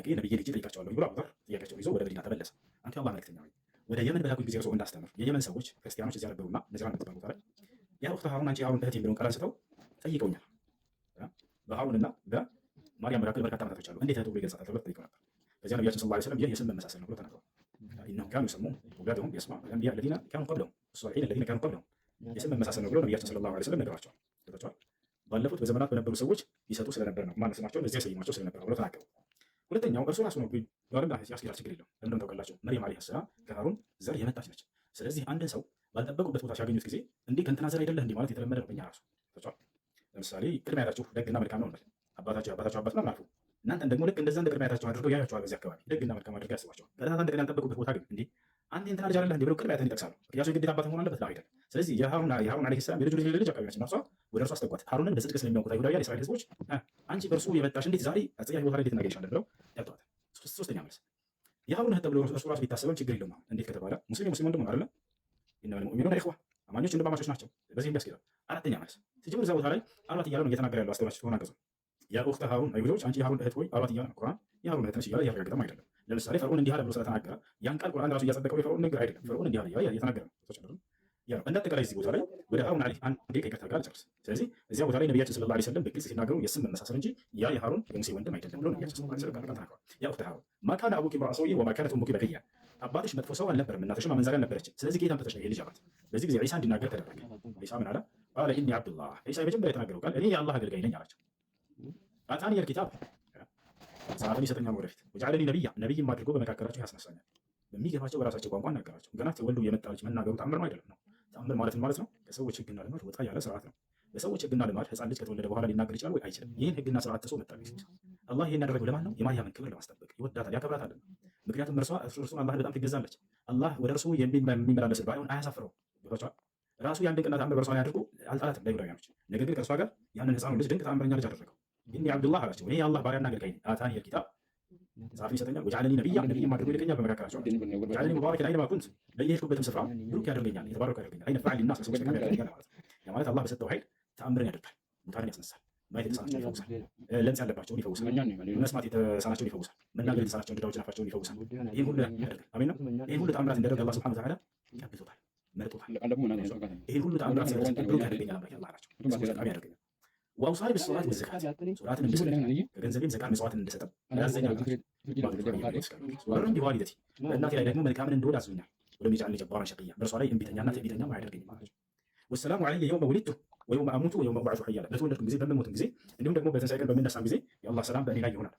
ጠብቄ ነብዬን ሄጄ ጠይቃቸዋለሁ ብሎ አቡዘር ጥያቄያቸውን ይዞ ወደ መዲና ተመለሰ። አንተ የአላህ መልእክተኛ ሆይ ወደ የመን በላኩኝ ጊዜ እርሶ እንዳስተምር የየመን ሰዎች ክርስቲያኖች እዚያ ነበሩና ነጅራን የምትባል ቦታ ላይ ያ ኡኽተ ሃሩን አንቺ ሃሩን እህት የሚለውን ቃል አንስተው ጠይቀውኛል። በሃሩንና በማርያም መካከል በርካታ ዓመታቶች አሉ። እንዴት እህት ብሎ ይገልጻታል ተብሎ ተጠይቀው ነበር። ከዚያ ነቢያችን ሰለላሁ ዐለይሂ ወሰለም ይህ የስም መመሳሰል ነው ብሎ ተናግረዋል። ኢነሁም ካኑ የሰሙን አውላደሁም ቢአስማኢ አልአንቢያ አለዚነ ካኑ ቀብለሁም ወሷሊሒነ አለዚነ ካኑ ቀብለሁም የስም መመሳሰል ነው ብሎ ነቢያችን ሰለላሁ ዐለይሂ ወሰለም ነግረዋቸዋል። ገብቷቸዋል። ባለፉት በዘመናት በነበሩ ሰዎች ይሰጡ ስለነበር ነው ማነው ስማቸውን እዚያ ሰይማቸው ስለነበር ነው ብሎ ተናገሩ። ሁለተኛው እርሱ ራሱ ነው ቢሆንም ያስኬዳል፣ ችግር የለውም። እንደም ታውቃላችሁ መርየም ዓለይሃ ሰላም ከሃሩን ዘር የመጣች ነች። ስለዚህ አንድን ሰው ባልጠበቁበት ቦታ ሲያገኙት ጊዜ እንዴ ከእንትና ዘር አይደለህ እንዴ ማለት የተለመደ ነው በእኛ ራሱ ተጫዋል። ለምሳሌ ቅድመ አያታችሁ ደግና መልካም ነው እንበል፣ አባታችሁ አባት ምናምን አልፉ፣ እናንተን ደግሞ ልክ እንደዛ እንደ ቅድመ አያታችሁ አድርገው ያያችኋል። በዚህ አካባቢ ደግና መልካም አድርገው ያስባቸዋል። ከዛ እንደገና ያልጠበቁበት ቦታ ግን እንዴ አንተ እንትና ልጅ አይደለህ እንዴ ብለው ቅድመ አያትን ይጠቅሳሉ። ምክንያቱም የግዴታ አባት መሆን አለበት አይደል? ስለዚህ የሃሩን ዓለይሂ ሰላም የልጁ ልጅ አካባቢያችን ነፍሷ ወደ እርሱ አስጠጓት። ሃሩንን በጽድቅ ስለሚያውቁት አይሁዳውያን የእስራኤል ህዝቦች አንቺ በእርሱ የመጣሽ እንዴት ዛሬ አጸያፊ ቦታ ላይ እንዴት እናገኝሻለን ብለው ያጥቷታል። ሶስተኛ መልስ የሃሩን እህት ተብሎ እርሱ ራሱ ቢታሰበም ችግር የለውም። እንዴት ከተባለ ሙስሊም ወንድም ነው አይደለ? ኢነመል ሙእሚኑነ ኢኽዋ አማኞች እንደማማቾች ናቸው። በዚህ እንዲያስኬዳል። አራተኛ መልስ ሲጀምር እዛ ቦታ ላይ አሏት እያለ ነው እየተናገረ ያለው አስተውላችሁ ከሆነ አንቀጹ ያ ኡኽተ ሃሩን አይሁዶች አንቺ የሃሩን እህት ሆይ አሏት እያለ ነው ቁርአን የሃሩን እህት ነች እያለ እያረጋገጠም አይደለም። ለምሳሌ ፈርዖን እንዲህ አለ ብሎ ስለተናገረ ያን ቃል ቁርአን ራሱ እያጸደቀው የፈርዖን ንግግር አይደለም። ፈርዖን እንዲህ አለ እያለ እየተናገረ ነው። ያ እንደ አጠቃላይ እዚህ ቦታ ላይ ወደ ሃሩን ዓለይሂ አንዴ ከይቅርታ ጋር ጨርስ። ስለዚህ እዚያ ቦታ ላይ ነቢያችን ሰለላሁ ዐለይሂ ወሰለም በግልጽ ሲናገሩ የስም መመሳሰል እንጂ ያ የሃሩን የሙሴ ወንድም አይደለም ብሎ ነቢያችን ሰለላሁ ዐለይሂ ወሰለም ተናግረዋል። ያ ኡኽተ ሃሩን ማ ካነ አቡኪ ኢምረአ ሰውኢን ወማ ካነት ኡሙኪ በግያ፣ አባትሽ መጥፎ ሰው አልነበረም እናትሽም አመንዛሪ አልነበረችም። ስለዚህ ጌታም ተተሽ ነው ይሄ ልጅ አባት። በዚህ ጊዜ ዒሳ እንዲናገር ተደረገ። ዒሳ ምን አለ? ቃለ ኢኒ ዐብዱላህ። ዒሳ የመጀመሪያ የተናገረው ቃል እኔ የአላህ አገልጋይ ነኝ አላቸው። አጣኒ አልኪታብ መጽሐፍን ይሰጠኛል ወደፊት ወጀዐለኒ ነቢያ፣ ነቢይም አድርጎ በመካከላቸው ያስነሳኛል። በሚገባቸው በራሳቸው ቋንቋ እናገራቸው። ገና ተወልዶ የመጣ ልጅ መናገሩ ተአምር ነው አይደለም ነው። ተአምር ማለት ማለት ነው ከሰዎች ህግና ልማድ ወጣ ያለ ስርዓት ነው። በሰዎች ህግና ልማድ ህፃን ልጅ ከተወለደ በኋላ ሊናገር ይችላል ወይ? አይችልም። ይህን ህግና ስርዓት ጥሶ መጣ። አላህ ይህን ያደረገው ለማን ነው? የማርያምን ክብር ለማስጠበቅ ይወዳታል፣ ያከብራታል። ምክንያቱም እርሱን አላህ በጣም ትገዛለች። አላህ ወደ እርሱ የሚመላለስ ባይሆን አያሳፍረው። ራሱ የአንድ ቀን ተአምር በእርሷ ላይ አድርጎ አልጣላትም ለይሁዳውያኖች። ነገር ግን ከእርሷ ጋር ያንን ህፃኑ ልጅ ድንቅ ተአምረኛ ልጅ አደረገው። ኢኒ ዐብዱላህ አላቸው። እኔ የአላህ ባሪያና አገልጋይ ነኝ። አታኒ አልኪታብ መጽሐፍን ይሰጠኛል፣ ወጀዐለኒ ነቢያ፣ ነቢይም አድርጎ ይልከኛል በመካከላቸው። ወጀዐለኒ ሙባረከን አይነማ ኩንት፣ በየሄድኩበትም ስፍራ ብሩክ ያደርገኛል፣ የተባረከ ያደርገኛል። አይነፈዐ ሊናስ፣ ለሰዎች ጠቃሚ ያደርገኛል ማለት ነው። ያ ማለት አላህ በሰጠው ኃይል ተአምርን ያደርጋል። ሙታንን ያስነሳል፣ ማየት የተሳናቸውን ይፈውሳል፣ ለምጽ ያለባቸውን ይፈውሳል፣ መስማት የተሳናቸውን ይፈውሳል፣ መናገር የተሳናቸውን ድዳዎች አፋቸውን ይፈውሳል። ይህን ሁሉ ያደርጋል። አሜን ነው። ይህን ሁሉ ተአምራት እንዲያደርግ አላህ ሱብሓነሁ ወተዓላ ቀብቶታል፣ መርጦታል። ይህን ሁሉ ተአምራት ሲያደርግ ብሩክ ያደርገኛል አላህ አላቸው። ለሰዎች ጠቃሚ ያደርገኛል። ወአውሳኒ ቢሶላት ወዘካት፣ ሶላትን እንድሰጥ ከገንዘቤም ዘካት መስዋዕትን እንድሰጥ ያዘኛል። ወበርኒ ቢዋሊደቲ፣ በእናቴ ላይ ደግሞ መልካምን እንድወድ አዞኛል። ወለም የጅዐልኒ ጀባራን ሸቂያ፣ በእርሷ ላይ እምቢተኛና ትዕቢተኛም አያደርገኝም ማለት ነው። ወሰላሙ ዐለይየ የውመ ወሊድቱ ወየውመ አሙቱ ወየውመ ኡብዐሱ ሐያ፣ በተወለድኩም ጊዜ በምሞትም ጊዜ እንዲሁም ደግሞ በትንሣኤ ቀን በምነሳም ጊዜ የአላህ ሰላም በእኔ ላይ ይሆናል።